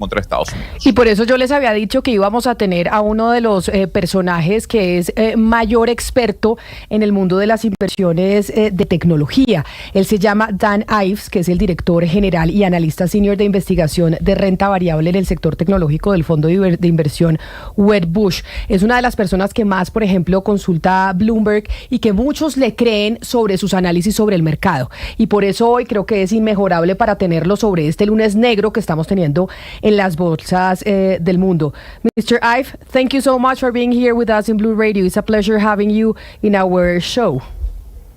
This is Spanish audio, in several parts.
contra Estados Unidos. Y por eso yo les había dicho que íbamos a tener a uno de los personajes que es mayor experto en el mundo de las inversiones de tecnología. Él se llama Dan Ives, que es el director general y analista senior de investigación de renta variable en el sector tecnológico del fondo de inversión Wedbush. Es una de las personas que más, por ejemplo, consulta a Bloomberg y que muchos le creen sobre sus análisis sobre el mercado. Y por eso hoy creo que es inmejorable para tenerlo sobre este lunes negro que estamos teniendo en las bolsas del mundo. Mr. Ives, thank you so much for being here with us in Blue Radio. It's a pleasure having you in our show.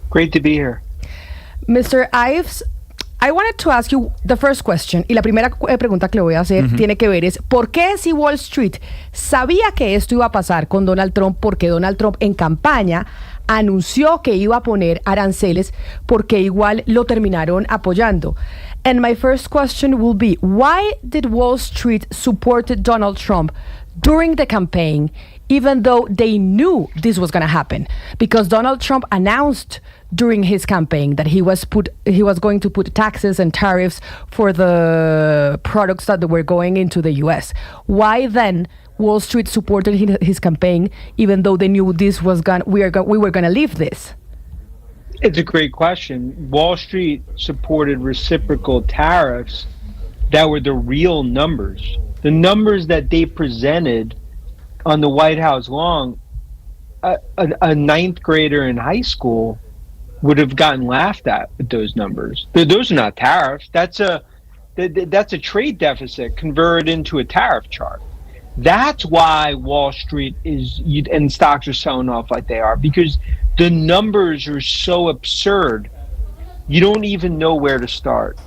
Great to be here. Mr. Ives, I wanted to ask you the first question, y la primera pregunta que le voy a hacer tiene que ver es, ¿por qué si Wall Street sabía que esto iba a pasar con Donald Trump? Porque Donald Trump en campaña anunció que iba a poner aranceles, porque igual lo terminaron apoyando. And my first question will be, why did Wall Street support Donald Trump during the campaign, even though they knew this was going to happen? Because Donald Trump announced during his campaign that he was going to put taxes and tariffs for the products that were going into the U.S. Why then Wall Street supported his campaign, even though they knew this was we were going to leave this? It's a great question. Wall Street supported reciprocal tariffs that were the real numbers. The numbers that they presented on the White House lawn, a ninth grader in high school would have gotten laughed at with those numbers. Those are not tariffs. That's a trade deficit converted into a tariff chart. That's why Wall Street and stocks are selling off like they are, because the numbers are so absurd. You don't even know where to start.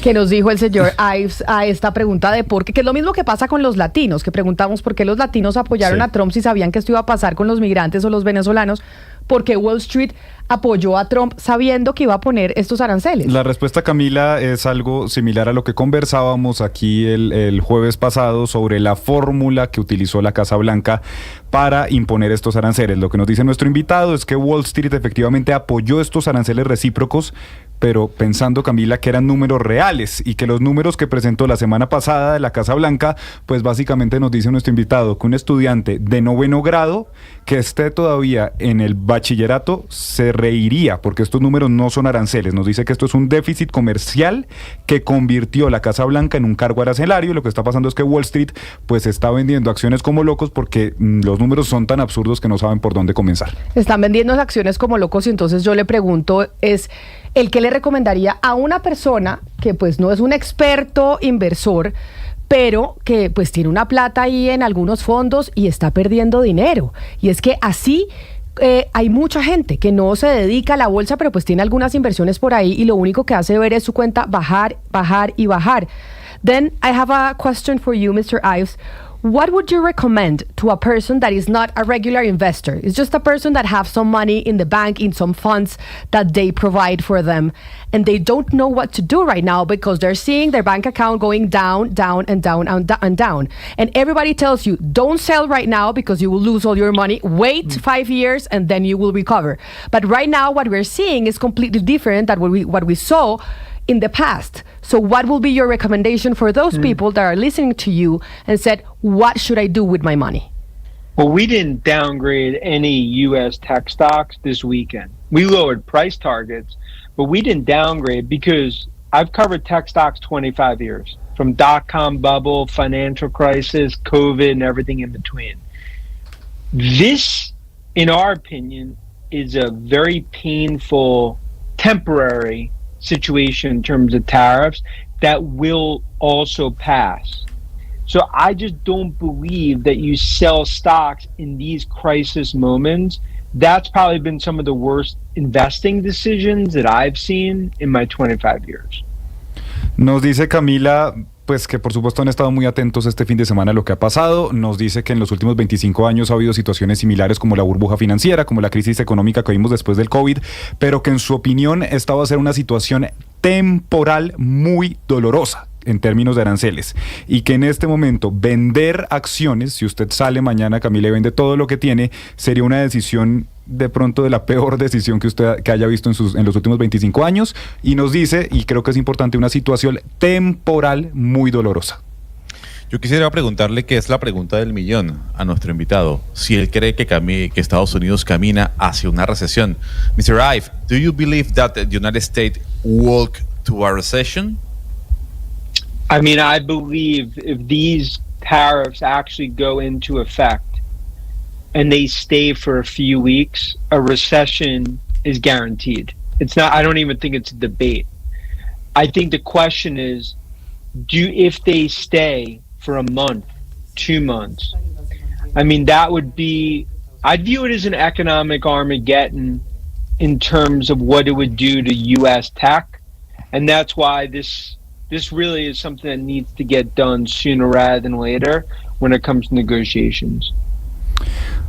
¿Qué nos dijo el señor Ives a esta pregunta de por qué? Que es lo mismo que pasa con los latinos, que preguntamos por qué los latinos apoyaron a Trump si sabían que esto iba a pasar con los migrantes o los venezolanos. Porque Wall Street apoyó a Trump sabiendo que iba a poner estos aranceles. La respuesta, Camila, es algo similar a lo que conversábamos aquí el jueves pasado sobre la fórmula que utilizó la Casa Blanca para imponer estos aranceles. Lo que nos dice nuestro invitado es que Wall Street efectivamente apoyó estos aranceles recíprocos, pero pensando, Camila, que eran números reales y que los números que presentó la semana pasada de la Casa Blanca, pues básicamente nos dice nuestro invitado que un estudiante de 9º grado que esté todavía en el bachillerato se reiría porque estos números no son aranceles. Nos dice que esto es un déficit comercial que convirtió la Casa Blanca en un cargo arancelario, y lo que está pasando es que Wall Street pues está vendiendo acciones como locos porque los números son tan absurdos que no saben por dónde comenzar. Están vendiendo las acciones como locos, y entonces yo le pregunto, es el que le recomendaría a una persona que pues no es un experto inversor, pero que pues tiene una plata ahí en algunos fondos y está perdiendo dinero. Y es que así hay mucha gente que no se dedica a la bolsa, pero pues tiene algunas inversiones por ahí y lo único que hace ver es su cuenta bajar, bajar y bajar. Then I have a question for you, Mr. Ives. What would you recommend to a person that is not a regular investor? It's just a person that have some money in the bank, in some funds that they provide for them, and they don't know what to do right now because they're seeing their bank account going down, down, and down, and down. And everybody tells you, don't sell right now because you will lose all your money. Wait 5 years and then you will recover. But right now, what we're seeing is completely different than what we saw in the past. So what will be your recommendation for those people that are listening to you and said, what should I do with my money? Well, we didn't downgrade any U.S. tech stocks this weekend. We lowered price targets, but we didn't downgrade because I've covered tech stocks 25 years, from dot-com bubble, financial crisis, COVID, and everything in between. This, in our opinion, is a very painful, temporary situation in terms of tariffs that will also pass. So I just don't believe that you sell stocks in these crisis moments. That's probably been some of the worst investing decisions that I've seen in my 25 years. Nos dice Camila, pues que por supuesto han estado muy atentos este fin de semana a lo que ha pasado. Nos dice que en los últimos 25 años ha habido situaciones similares como la burbuja financiera, como la crisis económica que vimos después del COVID, pero que en su opinión esta va a ser una situación temporal muy dolorosa en términos de aranceles, y que en este momento vender acciones, si usted sale mañana, Camila, y vende todo lo que tiene, sería una decisión de pronto de la peor decisión que usted haya visto en los últimos 25 años, y nos dice, y creo que es importante, una situación temporal muy dolorosa. Yo quisiera preguntarle, que es la pregunta del millón, a nuestro invitado, si él cree que Estados Unidos camina hacia una recesión. Mr. Ive, do you believe that the United States walk to a recession? I mean, I believe if these tariffs actually go into effect and they stay for a few weeks, a recession is guaranteed. It's not, I don't even think it's a debate. I think the question is, if they stay for a month, 2 months, I mean, that would be, I'd view it as an economic Armageddon in terms of what it would do to U.S. tech. And that's why this really is something that needs to get done sooner rather than later when it comes to negotiations.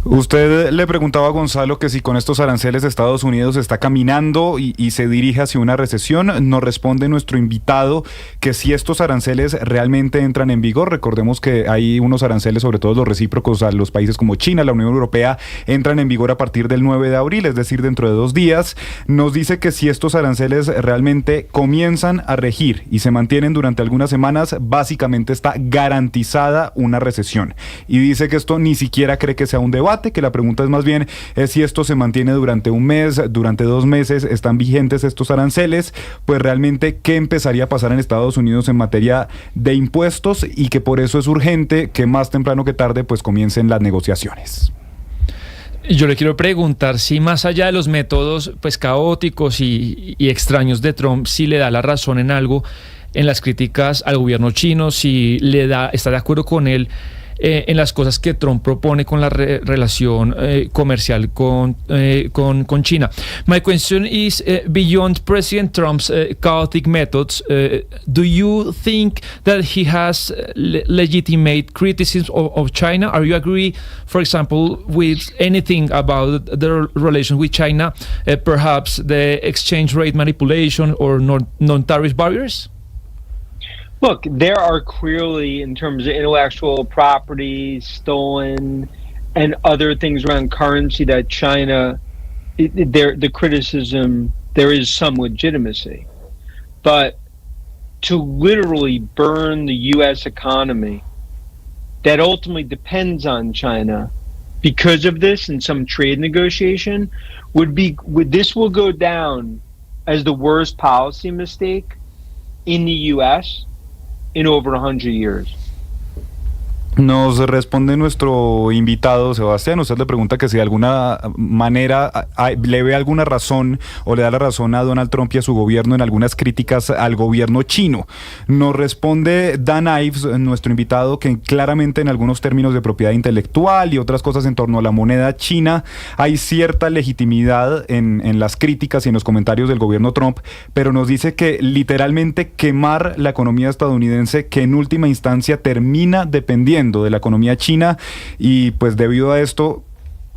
Usted le preguntaba a Gonzalo que si con estos aranceles Estados Unidos está caminando y se dirige hacia una recesión. Nos responde nuestro invitado que si estos aranceles realmente entran en vigor, recordemos que hay unos aranceles, sobre todo los recíprocos a los países como China, la Unión Europea, entran en vigor a partir del 9 de abril, es decir, dentro de 2 días. Nos dice que si estos aranceles realmente comienzan a regir y se mantienen durante algunas semanas, básicamente está garantizada una recesión. Y dice que esto ni siquiera cree que sea un debate, que la pregunta es más bien si esto se mantiene durante un mes, durante 2 meses, están vigentes estos aranceles, pues realmente qué empezaría a pasar en Estados Unidos en materia de impuestos, y que por eso es urgente que más temprano que tarde pues comiencen las negociaciones. Yo le quiero preguntar si más allá de los métodos pues caóticos y extraños de Trump, si le da la razón en algo en las críticas al gobierno chino, si está de acuerdo con él en las cosas que Trump propone con la relación comercial con China. My question is, beyond President Trump's chaotic methods, do you think that he has legitimate criticism of China? Are you agree, for example, with anything about the relation with China, perhaps the exchange rate manipulation or non-tariff barriers? Look, there are clearly, in terms of intellectual property stolen and other things around currency, that China, the criticism, there is some legitimacy. But to literally burn the U.S. economy, that ultimately depends on China, because of this and some trade negotiation, this will go down as the worst policy mistake in the U.S. in over 100 years. Nos responde nuestro invitado, Sebastián. Usted le pregunta que si de alguna manera le ve alguna razón o le da la razón a Donald Trump y a su gobierno en algunas críticas al gobierno chino. Nos responde Dan Ives, nuestro invitado, que claramente en algunos términos de propiedad intelectual y otras cosas en torno a la moneda china hay cierta legitimidad en las críticas y en los comentarios del gobierno Trump, pero nos dice que literalmente quemar la economía estadounidense, que en última instancia termina dependiendo de la economía china, y pues debido a esto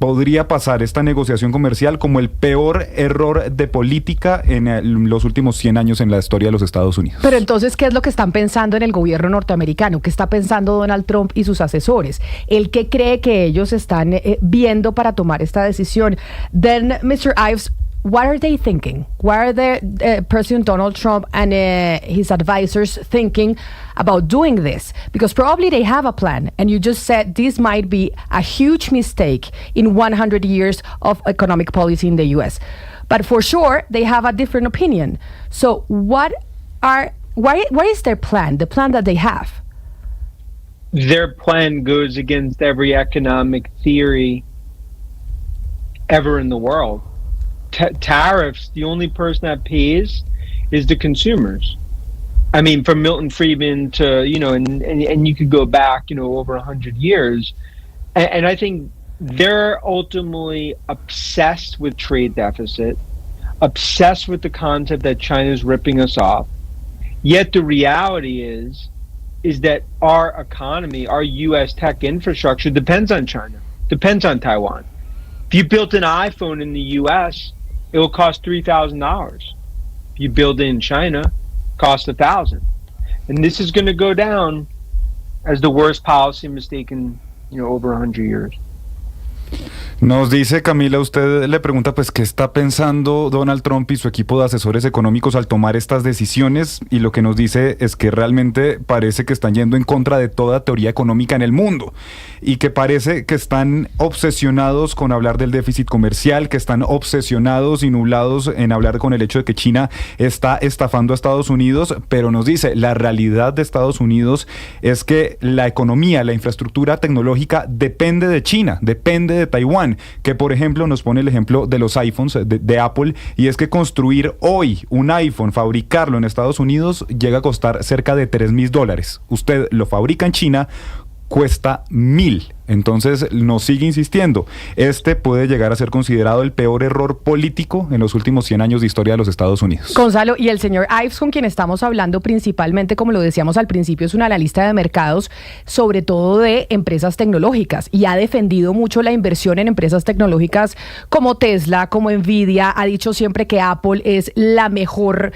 podría pasar esta negociación comercial como el peor error de política en los últimos 100 años en la historia de los Estados Unidos. Pero entonces, ¿qué es lo que están pensando en el gobierno norteamericano? ¿Qué está pensando Donald Trump y sus asesores? ¿El qué cree que ellos están viendo para tomar esta decisión? Then, Mr. Ives, what are they thinking? What are President Donald Trump and his advisors thinking about doing this? Because probably they have a plan, and you just said this might be a huge mistake in 100 years of economic policy in the U.S. But for sure, they have a different opinion. So what is their plan, the plan that they have? Their plan goes against every economic theory ever in the world. Tariffs, the only person that pays is the consumers. I mean, from Milton Friedman to, and you could go back, over 100 years. And I think they're ultimately obsessed with trade deficit, obsessed with the concept that China's ripping us off. Yet the reality is that our economy, our U.S. tech infrastructure depends on China, depends on Taiwan. If you built an iPhone in the U.S., it will cost $3,000. If you build it in China, it costs $1,000. And this is going to go down as the worst policy mistake in over 100 years. Nos dice Camila, usted le pregunta pues qué está pensando Donald Trump y su equipo de asesores económicos al tomar estas decisiones, y lo que nos dice es que realmente parece que están yendo en contra de toda teoría económica en el mundo y que parece que están obsesionados con hablar del déficit comercial, que están obsesionados y nublados en hablar con el hecho de que China está estafando a Estados Unidos, pero nos dice la realidad de Estados Unidos es que la economía, la infraestructura tecnológica depende de China, depende de Taiwán, que por ejemplo nos pone el ejemplo de los iPhones de Apple, y es que construir hoy un iPhone, fabricarlo en Estados Unidos, llega a costar cerca de $3,000. Usted lo fabrica en China, cuesta 1,000. Entonces nos sigue insistiendo, este puede llegar a ser considerado el peor error político en los últimos 100 años de historia de los Estados Unidos. Gonzalo, y el señor Ives, con quien estamos hablando principalmente, como lo decíamos al principio, es un analista de mercados, sobre todo de empresas tecnológicas, y ha defendido mucho la inversión en empresas tecnológicas como Tesla, como Nvidia. Ha dicho siempre que Apple es la mejor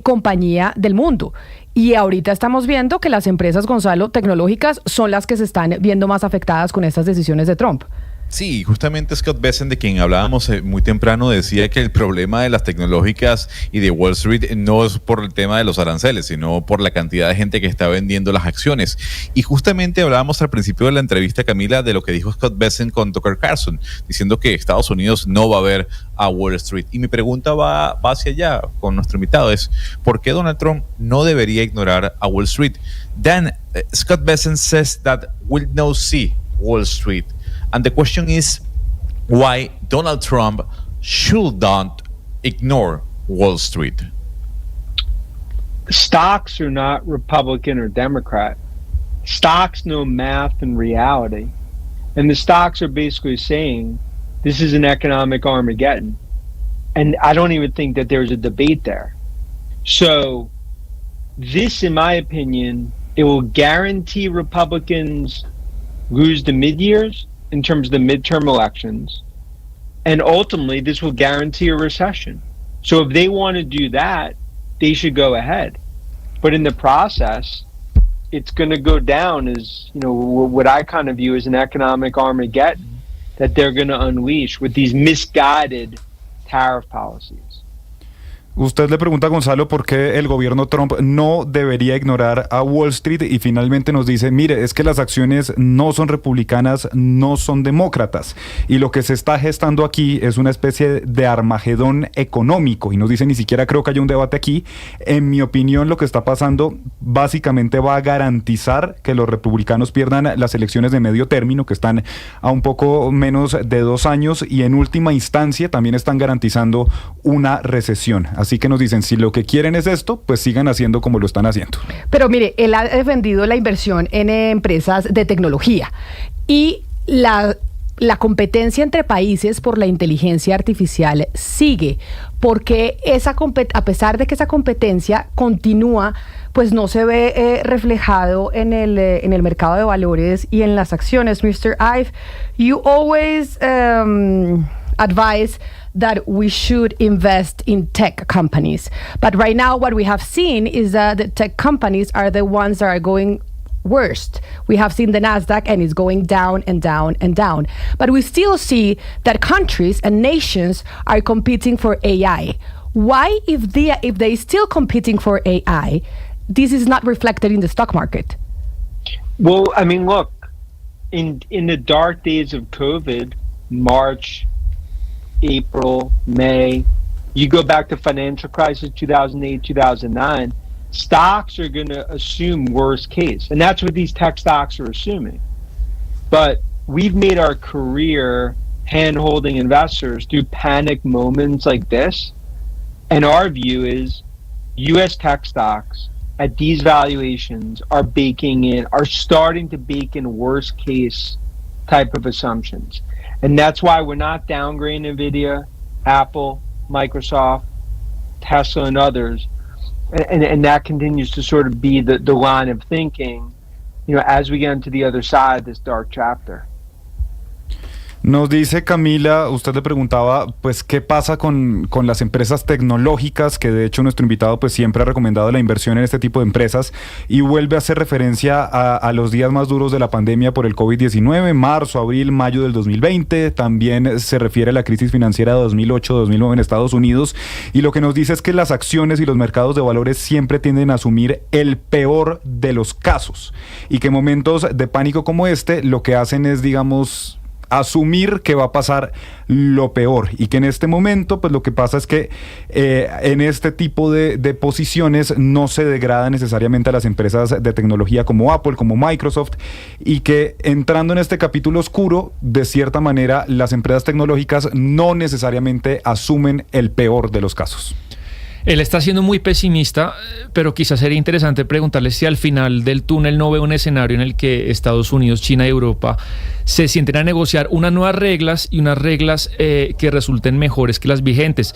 compañía del mundo. Y ahorita estamos viendo que las empresas, Gonzalo, tecnológicas son las que se están viendo más afectadas con estas decisiones de Trump. Sí, justamente Scott Bessent, de quien hablábamos muy temprano, decía que el problema de las tecnológicas y de Wall Street no es por el tema de los aranceles, sino por la cantidad de gente que está vendiendo las acciones. Y justamente hablábamos al principio de la entrevista, Camila, de lo que dijo Scott Bessent con Tucker Carlson, diciendo que Estados Unidos no va a ver a Wall Street. Y mi pregunta va hacia allá con nuestro invitado, es ¿por qué Donald Trump no debería ignorar a Wall Street? Dan, Scott Bessent says that we'll now see Wall Street. And the question is why Donald Trump should not ignore Wall Street. Stocks are not Republican or Democrat. Stocks know math and reality. And the stocks are basically saying this is an economic Armageddon. And I don't even think that there's a debate there. So this, in my opinion, it will guarantee Republicans lose the mid-years in terms of the midterm elections. And ultimately, this will guarantee a recession. So if they want to do that, they should go ahead. But in the process, it's going to go down as, you know, what I kind of view as an economic Armageddon that they're going to unleash with these misguided tariff policies. Usted le pregunta a Gonzalo por qué el gobierno Trump no debería ignorar a Wall Street, y finalmente nos dice, mire, es que las acciones no son republicanas, no son demócratas, y lo que se está gestando aquí es una especie de Armagedón económico, y nos dice, ni siquiera creo que haya un debate aquí. En mi opinión, lo que está pasando básicamente va a garantizar que los republicanos pierdan las elecciones de medio término, que están a un poco menos de 2 años, y en última instancia también están garantizando una recesión. Así que nos dicen, si lo que quieren es esto, pues sigan haciendo como lo están haciendo. Pero mire, él ha defendido la inversión en empresas de tecnología y la competencia entre países por la inteligencia artificial sigue, porque a pesar de que esa competencia continúa, pues no se ve reflejado en el mercado de valores y en las acciones. Mr. Ive, you always advise that we should invest in tech companies. But right now what we have seen is that the tech companies are the ones that are going worst. We have seen the Nasdaq and it's going down and down and down. But we still see that countries and nations are competing for AI. Why, if they still competing for AI, this is not reflected in the stock market? Well, I mean, look, in the dark days of COVID, March, April, May, you go back to financial crisis 2008, 2009, stocks are going to assume worst case. And that's what these tech stocks are assuming. But we've made our career hand-holding investors through panic moments like this. And our view is U.S. tech stocks at these valuations are starting to bake in worst case type of assumptions. And that's why we're not downgrading NVIDIA, Apple, Microsoft, Tesla, and others. And that continues to sort of be the line of thinking, you know, as we get into the other side of this dark chapter. Nos dice Camila, usted le preguntaba, pues, ¿qué pasa con las empresas tecnológicas? Que de hecho nuestro invitado pues siempre ha recomendado la inversión en este tipo de empresas y vuelve a hacer referencia a los días más duros de la pandemia por el COVID-19, marzo, abril, mayo del 2020. También se refiere a la crisis financiera de 2008-2009 en Estados Unidos. Y lo que nos dice es que las acciones y los mercados de valores siempre tienden a asumir el peor de los casos. Y que en momentos de pánico como este, lo que hacen es, digamos, asumir que va a pasar lo peor y que en este momento pues lo que pasa es que en este tipo de posiciones no se degrada necesariamente a las empresas de tecnología como Apple, como Microsoft, y que entrando en este capítulo oscuro, de cierta manera las empresas tecnológicas no necesariamente asumen el peor de los casos. Él está siendo muy pesimista, pero quizás sería interesante preguntarle si al final del túnel no ve un escenario en el que Estados Unidos, China y Europa se sienten a negociar unas nuevas reglas y unas reglas que resulten mejores que las vigentes.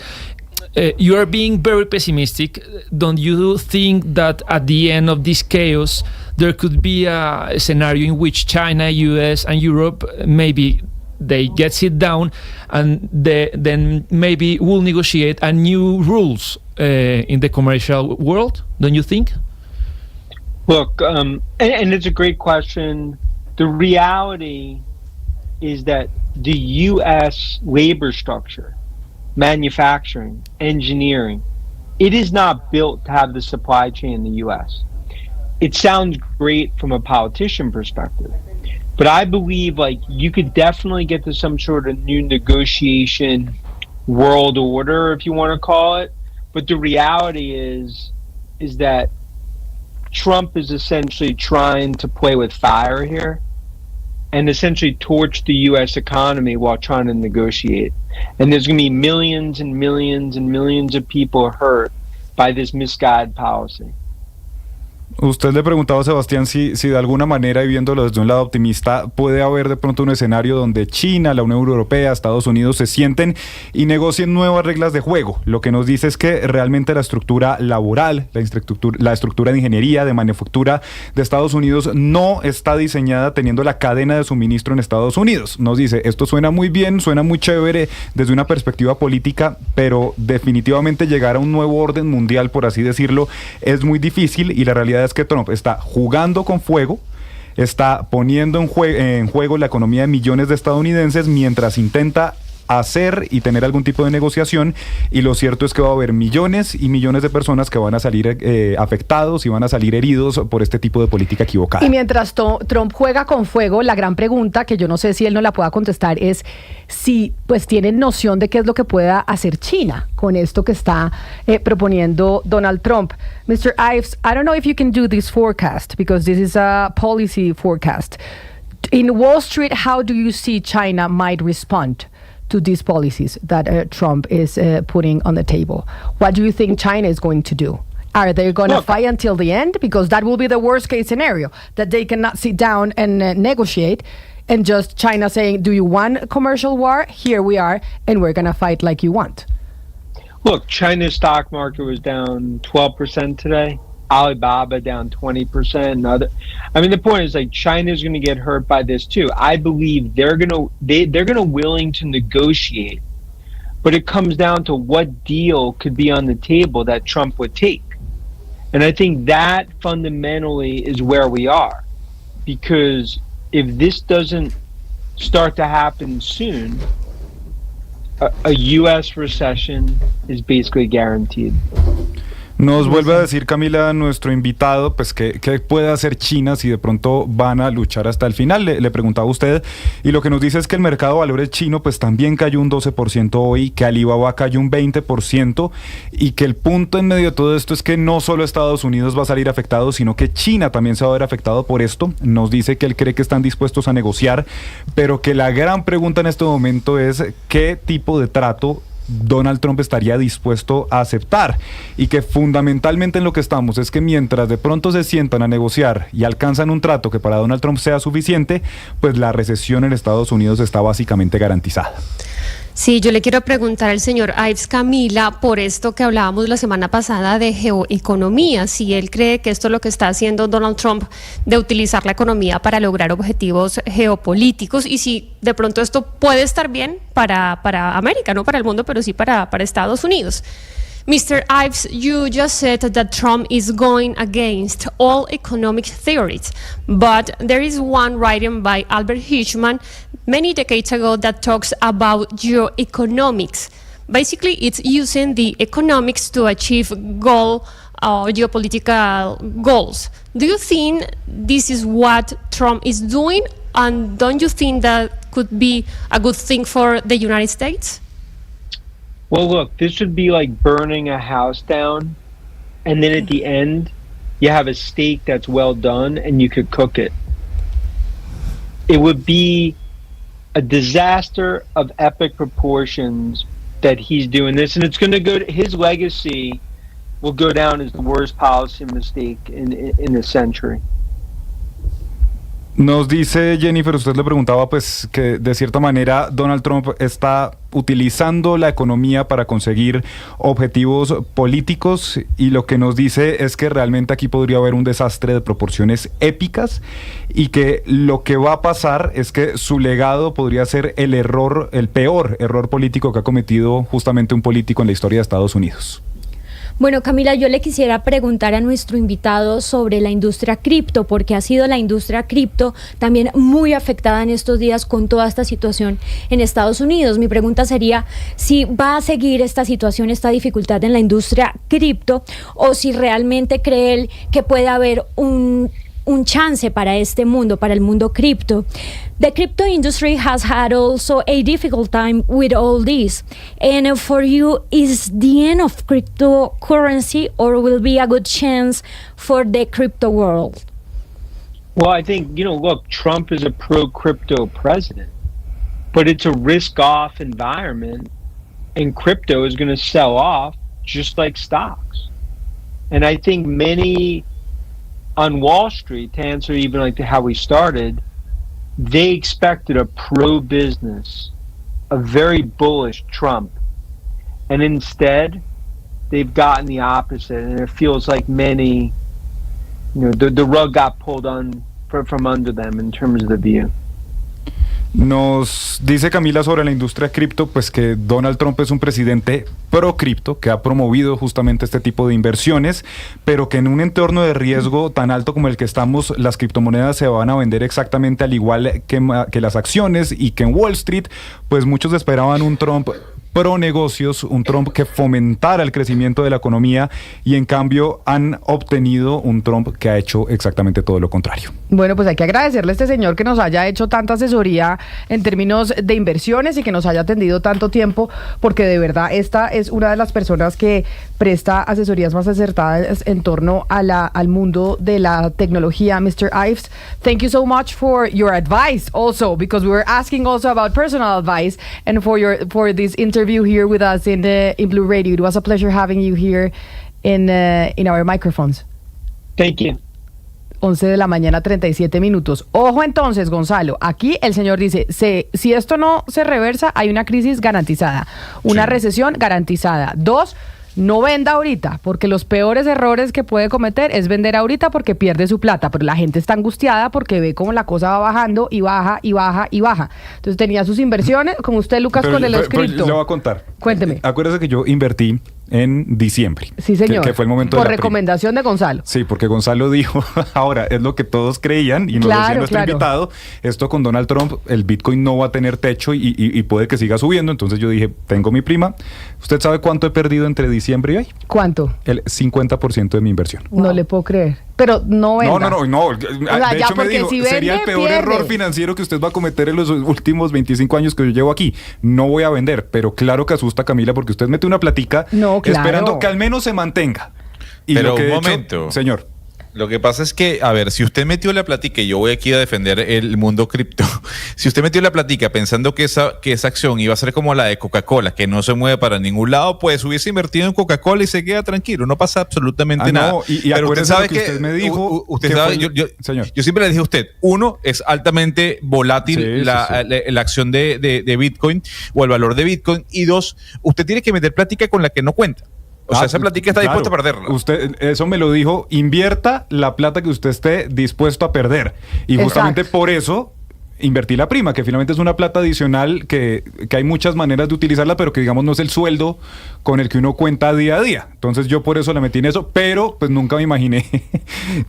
You are being very pessimistic. Don't you think that at the end of this chaos there could be a scenario in which China, US and Europe maybe they get sit down and then maybe will negotiate a new rules in the commercial world, don't you think? Look, and it's a great question. The reality is that the U.S. labor structure, manufacturing, engineering, it is not built to have the supply chain in the U.S. It sounds great from a politician perspective, but I believe like you could definitely get to some sort of new negotiation world order, if you want to call it. But the reality is that Trump is essentially trying to play with fire here and essentially torch the U.S. economy while trying to negotiate. And there's going to be millions and millions and millions of people hurt by this misguided policy. Usted le preguntaba a Sebastián si de alguna manera, y viéndolo desde un lado optimista, puede haber de pronto un escenario donde China, la Unión Europea, Estados Unidos se sienten y negocien nuevas reglas de juego. Lo que nos dice es que realmente la estructura laboral, la estructura de ingeniería, de manufactura de Estados Unidos no está diseñada teniendo la cadena de suministro en Estados Unidos. Nos dice, esto suena muy bien, suena muy chévere desde una perspectiva política, pero definitivamente llegar a un nuevo orden mundial, por así decirlo, es muy difícil y la realidad es que Trump está jugando con fuego, está poniendo en juego la economía de millones de estadounidenses mientras intenta hacer y tener algún tipo de negociación, y lo cierto es que va a haber millones y millones de personas que van a salir afectados y van a salir heridos por este tipo de política equivocada. Y mientras Trump juega con fuego, la gran pregunta, que yo no sé si él no la pueda contestar, es si pues tienen noción de qué es lo que pueda hacer China con esto que está proponiendo Donald Trump. Mr. Ives, I don't know if you can do this forecast, because this is a policy forecast. In Wall Street, how do you see China might respond to these policies that Trump is putting on the table? What do you think China is going to do? Are they going to fight until the end? Because that will be the worst case scenario, that they cannot sit down and negotiate, and just China saying, do you want a commercial war? Here we are, and we're going to fight like you want. Look, China's stock market was down 12% today. Alibaba down 20%. I mean, the point is like China's going to get hurt by this too. I believe they're going to willing to negotiate, but it comes down to what deal could be on the table that Trump would take. And I think that fundamentally is where we are, because if this doesn't start to happen soon, a U.S. recession is basically guaranteed. Nos vuelve a decir, Camila, nuestro invitado, pues ¿qué puede hacer China si de pronto van a luchar hasta el final? Le preguntaba a usted, y lo que nos dice es que el mercado de valores chino pues también cayó un 12% hoy, que Alibaba cayó un 20%, y que el punto en medio de todo esto es que no solo Estados Unidos va a salir afectado, sino que China también se va a ver afectado por esto. Nos dice que él cree que están dispuestos a negociar, pero que la gran pregunta en este momento es ¿qué tipo de trato Donald Trump estaría dispuesto a aceptar? Y que fundamentalmente en lo que estamos es que mientras de pronto se sientan a negociar y alcanzan un trato que para Donald Trump sea suficiente, pues la recesión en Estados Unidos está básicamente garantizada. Sí, yo le quiero preguntar al señor Ives, Camila, por esto que hablábamos la semana pasada de geoeconomía, si él cree que esto es lo que está haciendo Donald Trump, de utilizar la economía para lograr objetivos geopolíticos, y si de pronto esto puede estar bien para América, no para el mundo, pero sí para Estados Unidos. Mr. Ives, you just said that Trump is going against all economic theories, but there is one writing by Albert Hirschman many decades ago that talks about geoeconomics. Basically, it's using the economics to achieve geopolitical goals. Do you think this is what Trump is doing, and don't you think that could be a good thing for the United States? Well, look, this would be like burning a house down, and then at the end, you have a steak that's well done and you could cook it. It would be a disaster of epic proportions that he's doing this, and it's going to his legacy will go down as the worst policy mistake in the century. Nos dice Jennifer, usted le preguntaba pues que de cierta manera Donald Trump está utilizando la economía para conseguir objetivos políticos, y lo que nos dice es que realmente aquí podría haber un desastre de proporciones épicas, y que lo que va a pasar es que su legado podría ser el peor error político que ha cometido justamente un político en la historia de Estados Unidos. Bueno, Camila, yo le quisiera preguntar a nuestro invitado sobre la industria cripto, porque ha sido la industria cripto también muy afectada en estos días con toda esta situación en Estados Unidos. Mi pregunta sería si va a seguir esta situación, esta dificultad en la industria cripto, o si realmente cree él que puede haber un chance para este mundo, para el mundo cripto. The crypto industry has had also a difficult time with all this. And for you, is the end of cryptocurrency, or will be a good chance for the crypto world? Well, I think, look, Trump is a pro-crypto president, but it's a risk-off environment, and crypto is going to sell off just like stocks. And I think many on Wall Street, to answer even like how we started, they expected a pro-business, a very bullish Trump. And instead, they've gotten the opposite. And it feels like many, the rug got pulled from under them in terms of the view. Nos dice Camila sobre la industria cripto, pues que Donald Trump es un presidente pro cripto que ha promovido justamente este tipo de inversiones, pero que en un entorno de riesgo tan alto como el que estamos, las criptomonedas se van a vender exactamente al igual que las acciones, y que en Wall Street, pues muchos esperaban un Trump pro negocios, un Trump que fomentara el crecimiento de la economía, y en cambio han obtenido un Trump que ha hecho exactamente todo lo contrario. Bueno, pues hay que agradecerle a este señor que nos haya hecho tanta asesoría en términos de inversiones y que nos haya atendido tanto tiempo, porque de verdad esta es una de las personas que presta asesorías más acertadas en torno a al mundo de la tecnología. Mr. Ives, thank you so much for your advice also, because we were asking also about personal advice, and for this interview here with us in Blue Radio. It was a pleasure having you here in our microphones. Thank you. 11 de la mañana, 37 minutos. Ojo entonces, Gonzalo, aquí el señor dice, si esto no se reversa, hay una crisis garantizada, una recesión garantizada. 2, no venda ahorita, porque los peores errores que puede cometer es vender ahorita porque pierde su plata, pero la gente está angustiada porque ve cómo la cosa va bajando y baja y baja y baja. Entonces tenía sus inversiones, como usted, Lucas, con el cripto. Le voy a contar. Cuénteme. Acuérdese que yo invertí en diciembre. Sí, señor. Que fue el momento por de recomendación de Gonzalo. Sí, porque Gonzalo dijo, ahora es lo que todos creían, y nos decía nuestro invitado, esto con Donald Trump, el Bitcoin no va a tener techo y puede que siga subiendo. Entonces yo dije, tengo mi prima. ¿Usted sabe cuánto he perdido entre diciembre y hoy? ¿Cuánto? El 50% de mi inversión. No le puedo creer. Pero no venda. No. O sea, de hecho me dijo, si vende, sería el peor pierde. error financiero que usted va a cometer en los últimos 25 años que yo llevo aquí. No voy a vender, pero claro que asusta, Camila, porque usted mete una platica esperando que al menos se mantenga. Y pero lo que un momento. señor. Lo que pasa es que, a ver, si usted metió la platica, y yo voy aquí a defender el mundo cripto, si usted metió la platica pensando que esa acción iba a ser como la de Coca-Cola, que no se mueve para ningún lado, pues hubiese invertido en Coca-Cola y se queda tranquilo, no pasa absolutamente nada. No, y pero usted sabe que usted me dijo, usted sabe, señor. Yo siempre le dije a usted, uno, es altamente volátil la acción de Bitcoin o el valor de Bitcoin, y dos, usted tiene que meter plática con la que no cuenta. O sea, esa plática está dispuesta a perderla. Usted, eso me lo dijo, invierta la plata que usted esté dispuesto a perder. Y justamente por eso invertí la prima, que finalmente es una plata adicional que hay muchas maneras de utilizarla, pero que digamos no es el sueldo con el que uno cuenta día a día. Entonces yo por eso la metí en eso, pero pues nunca me imaginé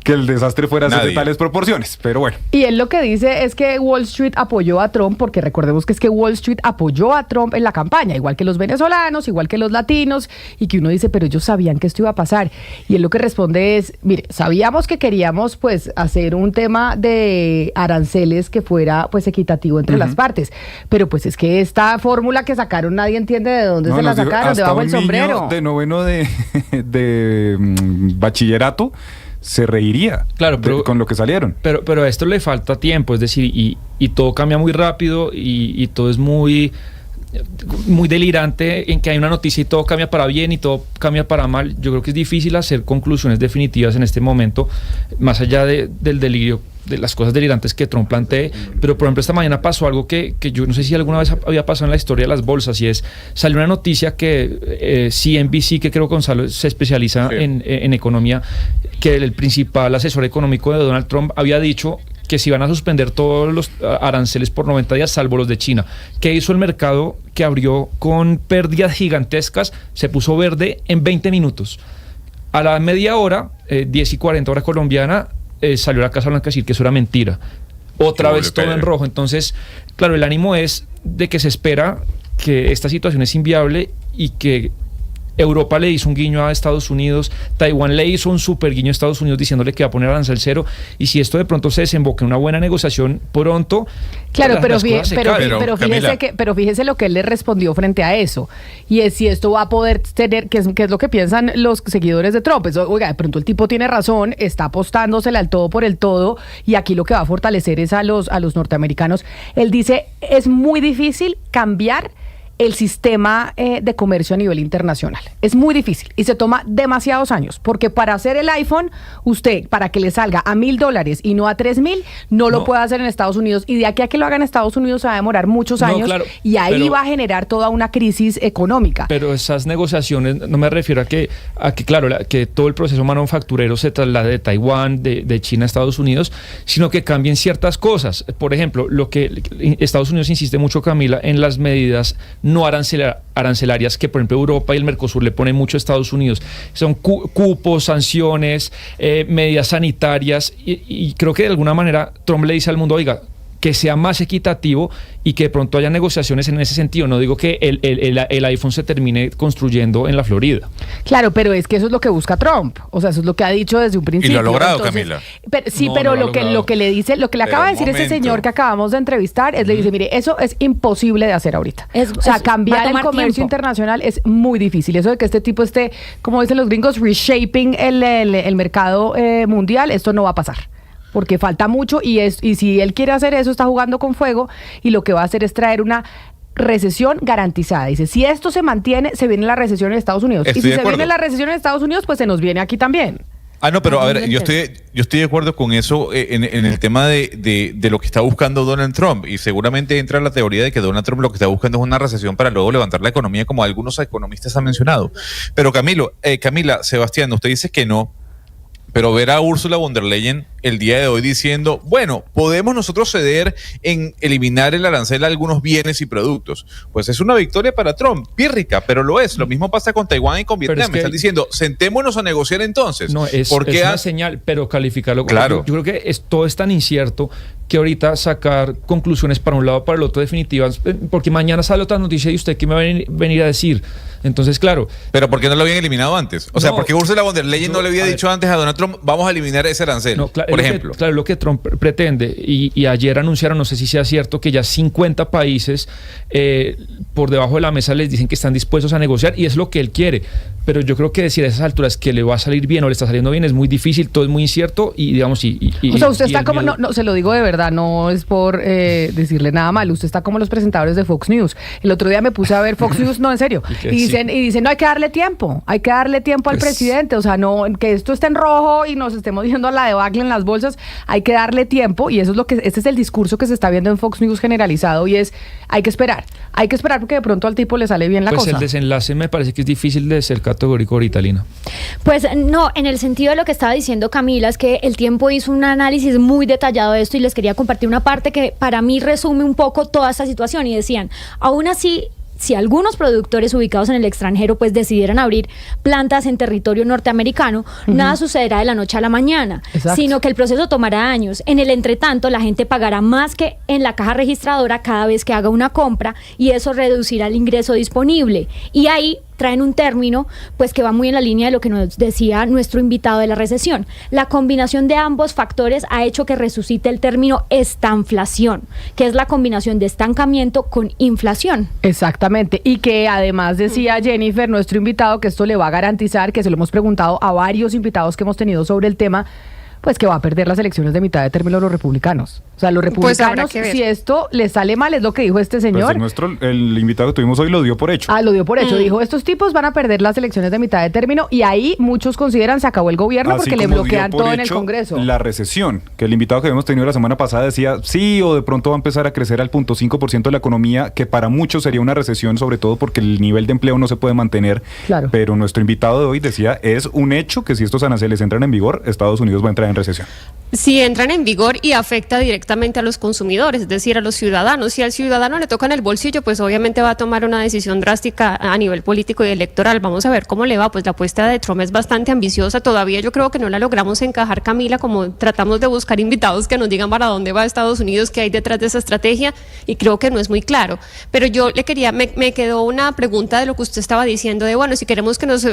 que el desastre fuera a ser de tales proporciones, pero bueno. Y él lo que dice es que Wall Street apoyó a Trump, porque recordemos que es que Wall Street apoyó a Trump en la campaña, igual que los venezolanos, igual que los latinos, y que uno dice, pero ellos sabían que esto iba a pasar. Y él lo que responde es, mire, sabíamos que queríamos pues hacer un tema de aranceles que fuera pues equitativo entre las partes, pero pues es que esta fórmula que sacaron nadie entiende de dónde se la sacaron, debajo del sombrero. De noveno de bachillerato se reiría, claro, con lo que salieron. Pero a esto le falta tiempo, es decir, y todo cambia muy rápido y todo es muy delirante en que hay una noticia y todo cambia para bien y todo cambia para mal. Yo creo que es difícil hacer conclusiones definitivas en este momento, más allá del delirio, de las cosas delirantes que Trump plantee. Pero por ejemplo esta mañana pasó algo que yo no sé si alguna vez había pasado en la historia de las bolsas, y es, salió una noticia que CNBC, que creo Gonzalo se especializa en economía, que el principal asesor económico de Donald Trump había dicho que se iban a suspender todos los aranceles por 90 días, salvo los de China. ¿Qué hizo el mercado, que abrió con pérdidas gigantescas? Se puso verde en 20 minutos. A la media hora, 10:40 hora colombiana, salió la Casa Blanca a decir que eso era mentira. Otra vez todo en rojo. Entonces, claro, el ánimo es de que se espera que esta situación es inviable y que Europa le hizo un guiño a Estados Unidos, Taiwán le hizo un super guiño a Estados Unidos diciéndole que va a poner arancel cero, y si esto de pronto se desemboca en una buena negociación pronto, claro, pero fíjese lo que él le respondió frente a eso, y es si esto va a poder tener, que es lo que piensan los seguidores de Trump. Oiga, de pronto el tipo tiene razón, está apostándosela al todo por el todo, y aquí lo que va a fortalecer es a los norteamericanos. Él dice, es muy difícil cambiar el sistema de comercio a nivel internacional. Es muy difícil y se toma demasiados años, porque para hacer el iPhone, usted, para que le salga a $1,000 y no a 3,000, no lo puede hacer en Estados Unidos, y de aquí a que lo haga en Estados Unidos se va a demorar muchos años, claro, y ahí va a generar toda una crisis económica. Pero esas negociaciones, no me refiero a que claro, que todo el proceso manufacturero se traslade de Taiwán, de China a Estados Unidos, sino que cambien ciertas cosas. Por ejemplo, lo que Estados Unidos insiste mucho, Camila, en las medidas no arancelarias que por ejemplo Europa y el Mercosur le ponen mucho a Estados Unidos. Son cupos, sanciones, medidas sanitarias, y creo que de alguna manera Trump le dice al mundo, oiga, que sea más equitativo y que de pronto haya negociaciones en ese sentido. No digo que el iPhone se termine construyendo en la Florida. Claro, pero es que eso es lo que busca Trump. O sea, eso es lo que ha dicho desde un principio. Y lo ha logrado, Camila. Pero lo que le dice, lo que le acaba de decir ese señor que acabamos de entrevistar, es le dice, mire, eso es imposible de hacer ahorita. Cambiar el comercio internacional es muy difícil. Eso de que este tipo esté, como dicen los gringos, reshaping el mercado mundial, esto no va a pasar, porque falta mucho, y si él quiere hacer eso, está jugando con fuego, y lo que va a hacer es traer una recesión garantizada. Dice, si esto se mantiene, se viene la recesión en Estados Unidos. Y si se viene la recesión en Estados Unidos, pues se nos viene aquí también. No, pero a ver, yo estoy de acuerdo con eso en el tema de lo que está buscando Donald Trump, y seguramente entra la teoría de que Donald Trump lo que está buscando es una recesión para luego levantar la economía, como algunos economistas han mencionado. Pero Camila, Sebastián, usted dice que no, pero ver a Ursula von der Leyen el día de hoy diciendo, bueno, podemos nosotros ceder en eliminar el arancel a algunos bienes y productos, pues es una victoria para Trump, pírrica, pero lo es. Lo mismo pasa con Taiwán y con Vietnam. Me están diciendo, sentémonos a negociar entonces. No, es una señal, pero calificarlo. Claro. Yo creo que todo es tan incierto que ahorita sacar conclusiones para un lado o para el otro definitivas, porque mañana sale otra noticia y usted qué me va a venir a decir. Entonces, claro. Pero ¿por qué no lo habían eliminado antes? O sea, ¿por qué Ursula von der Leyen no le había dicho antes a Donald Trump, vamos a eliminar ese arancel, por ejemplo? Claro, lo que Trump pretende, y ayer anunciaron, no sé si sea cierto, que ya 50 países por debajo de la mesa les dicen que están dispuestos a negociar, y es lo que él quiere. pero yo creo que decir a esas alturas que le va a salir bien o le está saliendo bien es muy difícil, todo es muy incierto y digamos... o sea, usted está como, miedo... no, se lo digo de verdad, no es por decirle nada mal, usted está como los presentadores de Fox News. El otro día me puse a ver Fox News, no, en serio, y dicen, no, hay que darle tiempo al presidente, o sea, no, que esto esté en rojo y nos estemos yendo a la debacle en las bolsas, hay que darle tiempo, y eso es lo que, este es el discurso que se está viendo en Fox News generalizado, y es, hay que esperar porque de pronto al tipo le sale bien la cosa. El desenlace me parece que es difícil de ser categórico ahorita, Lina. Pues no, en el sentido de lo que estaba diciendo Camila, es que El Tiempo hizo un análisis muy detallado de esto y les quería compartir una parte que para mí resume un poco toda esta situación, y decían, aún así, si algunos productores ubicados en el extranjero pues decidieran abrir plantas en territorio norteamericano, nada sucederá de la noche a la mañana, sino que el proceso tomará años. En el entretanto, la gente pagará más que en la caja registradora cada vez que haga una compra, y eso reducirá el ingreso disponible. Y ahí traen un término pues que va muy en la línea de lo que nos decía nuestro invitado de la recesión. La combinación de ambos factores ha hecho que resucite el término estanflación, que es la combinación de estancamiento con inflación. Exactamente, y que además decía Jennifer, nuestro invitado, que esto le va a garantizar, que se lo hemos preguntado a varios invitados que hemos tenido sobre el tema, pues que va a perder las elecciones de mitad de término los republicanos. O sea, los republicanos, pues si esto les sale mal, es lo que dijo este señor. Pues el invitado que tuvimos hoy lo dio por hecho. Lo dio por hecho. Dijo, estos tipos van a perder las elecciones de mitad de término, y ahí muchos consideran se acabó el gobierno porque le bloquean todo en el Congreso. La recesión, que el invitado que habíamos tenido la semana pasada decía, sí, o de pronto va a empezar a crecer al 0.5% de la economía, que para muchos sería una recesión, sobre todo porque el nivel de empleo no se puede mantener. Claro. Pero nuestro invitado de hoy decía, es un hecho que si estos aranceles entran en vigor, Estados Unidos va a entrar en recesión. Si entran en vigor y afecta directamente a los consumidores, es decir, a los ciudadanos. Si al ciudadano le toca en el bolsillo, pues obviamente va a tomar una decisión drástica a nivel político y electoral. Vamos a ver cómo le va. Pues la apuesta de Trump es bastante ambiciosa. Todavía yo creo que no la logramos encajar, Camila, como tratamos de buscar invitados que nos digan para dónde va Estados Unidos, qué hay detrás de esa estrategia, y creo que no es muy claro. Pero yo le quería, me quedó una pregunta de lo que usted estaba diciendo, de bueno, si queremos que nos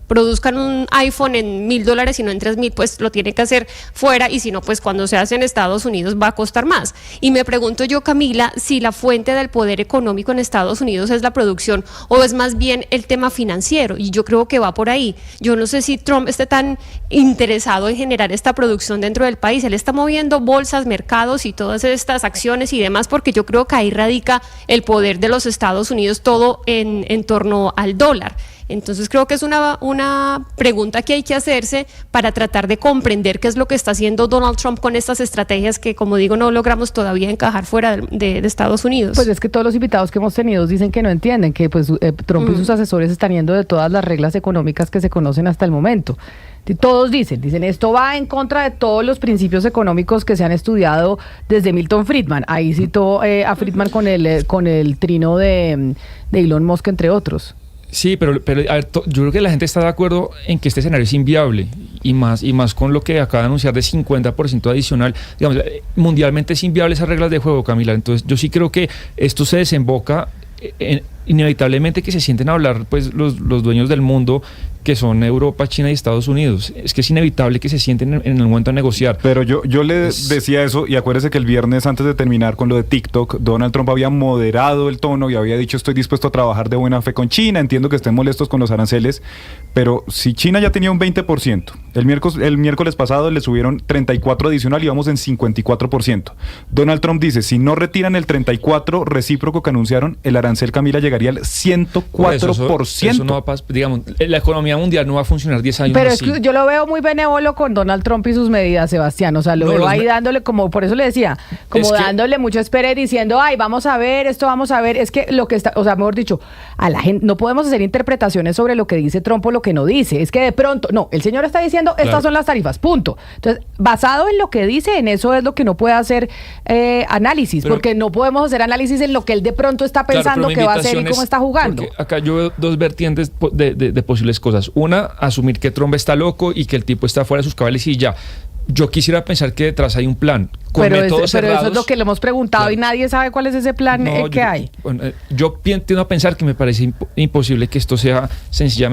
produzcan un iPhone en $1,000 y no en 3,000, pues lo tiene que hacer fuera, y si no, pues cuando se hace en Estados Unidos va a costar más. Y me pregunto yo, Camila, si la fuente del poder económico en Estados Unidos es la producción o es más bien el tema financiero, y yo creo que va por ahí. Yo no sé si Trump esté tan interesado en generar esta producción dentro del país. Él está moviendo bolsas, mercados y todas estas acciones y demás, porque yo creo que ahí radica el poder de los Estados Unidos, todo en torno al dólar. Entonces creo que es una pregunta que hay que hacerse para tratar de comprender qué es lo que está haciendo Donald Trump con estas estrategias que, como digo, no logramos todavía encajar fuera de Estados Unidos. Pues es que todos los invitados que hemos tenido dicen que no entienden, que pues Trump y sus asesores están yendo de todas las reglas económicas que se conocen hasta el momento. Todos dicen esto va en contra de todos los principios económicos que se han estudiado desde Milton Friedman. Ahí citó a Friedman con el trino de Elon Musk, entre otros. Sí, pero a ver, yo creo que la gente está de acuerdo en que este escenario es inviable, y más con lo que acaba de anunciar de 50% adicional. Digamos, mundialmente es inviable esas reglas de juego, Camila. Entonces yo sí creo que esto se desemboca inevitablemente que se sienten a hablar pues los dueños del mundo, que son Europa, China y Estados Unidos. Es que es inevitable que se sienten en el momento a negociar. Pero yo le decía eso, y acuérdese que el viernes, antes de terminar con lo de TikTok, Donald Trump había moderado el tono y había dicho, estoy dispuesto a trabajar de buena fe con China, entiendo que estén molestos con los aranceles, pero si China ya tenía un 20%, el miércoles pasado le subieron 34 adicional y vamos en 54%. Donald Trump dice, si no retiran el 34 recíproco que anunciaron, el arancel, Camila, llegaría al 104%. Eso no va a pasar, digamos, la economía mundial no va a funcionar 10 años pero así. Es que yo lo veo muy benévolo con Donald Trump y sus medidas, Sebastián. O sea, lo veo ahí dándole, como por eso le decía, como dándole mucho espera y diciendo, ay, vamos a ver esto, vamos a ver. Es que lo que está, o sea, mejor dicho, a la gente no podemos hacer interpretaciones sobre lo que dice Trump o lo que no dice. Es que de pronto, no, el señor está diciendo, estas son las tarifas, punto. Entonces, basado en lo que dice, en eso es lo que no puede hacer análisis, porque no podemos hacer análisis en lo que él de pronto está pensando que va a hacer y cómo está jugando. Acá yo veo dos vertientes de posibles cosas. Una, asumir que Trump está loco y que el tipo está fuera de sus cabales y ya. Yo quisiera pensar que detrás hay un plan. Pero eso es lo que le hemos preguntado, y nadie sabe cuál es ese plan que hay. Bueno, yo tiendo a pensar que me parece imposible que esto sea sencillamente